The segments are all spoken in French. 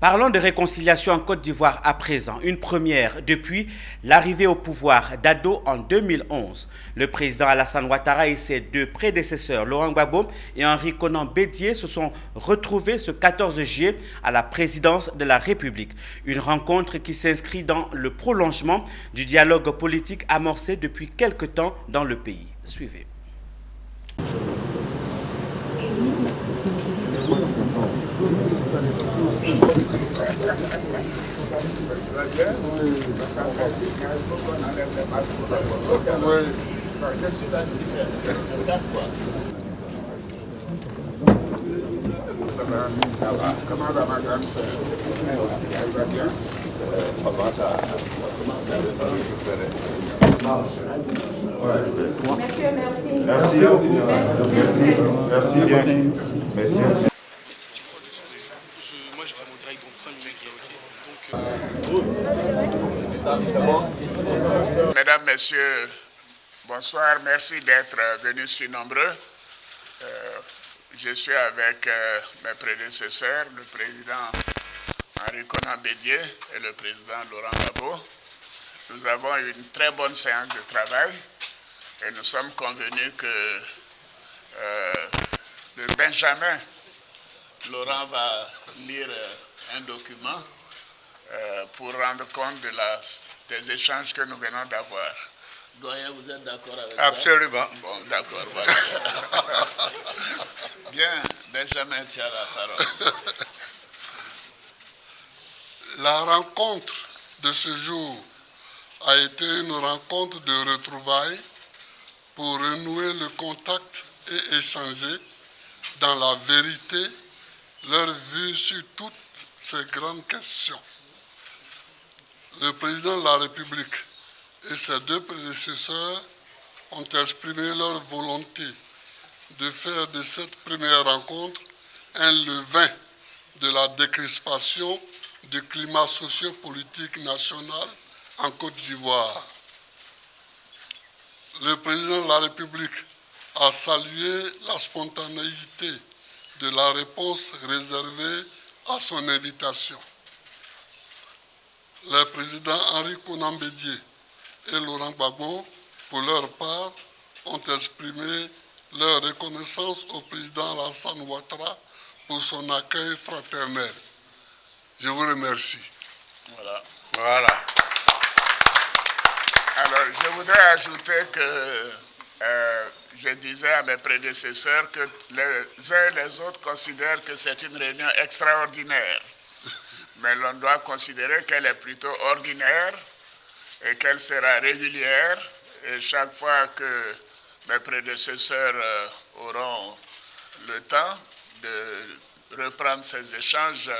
Parlons de réconciliation en Côte d'Ivoire à présent, une première depuis l'arrivée au pouvoir d'Ado en 2011. Le président Alassane Ouattara et ses deux prédécesseurs, Laurent Gbagbo et Henri Konan Bédié, se sont retrouvés ce 14 juillet à la présidence de la République. Une rencontre qui s'inscrit dans le prolongement du dialogue politique amorcé depuis quelque temps dans le pays. Suivez. Comment va ma grande sœur? Elle va bien? Merci bien. Merci. Moi, je fais mon direct dans 5 minutes. Mesdames, Messieurs, bonsoir. Merci d'être venus si nombreux. Je suis avec mes prédécesseurs, le président Henri Konan Bédié et le président Laurent Gbagbo. Nous avons eu une très bonne séance de travail et nous sommes convenus que le Benjamin Laurent va lire un document pour rendre compte des échanges que nous venons d'avoir. Doyen, vous êtes d'accord avec ça? Absolument. Bon, d'accord, voilà. Bien, Benjamin, tu as la parole. La rencontre de ce jour a été une rencontre de retrouvailles pour renouer le contact et échanger dans la vérité leur vue sur toutes ces grandes questions. Le président de la République et ses deux prédécesseurs ont exprimé leur volonté de faire de cette première rencontre un levain de la décrispation du climat socio-politique national en Côte d'Ivoire. Le président de la République a salué la spontanéité de la réponse réservée à son invitation. Les présidents Henri Konan Bédié et Laurent Gbagbo, pour leur part, ont exprimé leur reconnaissance au président Alassane Ouattara pour son accueil fraternel. Je vous remercie. Voilà. Alors, je voudrais ajouter que je disais à mes prédécesseurs que les uns et les autres considèrent que c'est une réunion extraordinaire. Mais l'on doit considérer qu'elle est plutôt ordinaire et qu'elle sera régulière. Et chaque fois que mes prédécesseurs auront le temps de reprendre ces échanges,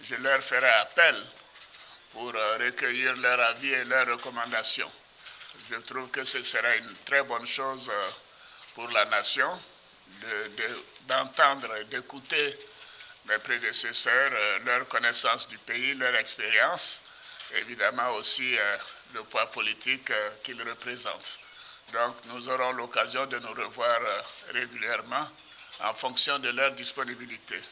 je leur ferai appel pour recueillir leur avis et leurs recommandations. Je trouve que ce sera une très bonne chose pour la nation d'entendre et d'écouter mes prédécesseurs, leur connaissance du pays, leur expérience, évidemment aussi le poids politique qu'ils représentent. Donc nous aurons l'occasion de nous revoir régulièrement en fonction de leur disponibilité.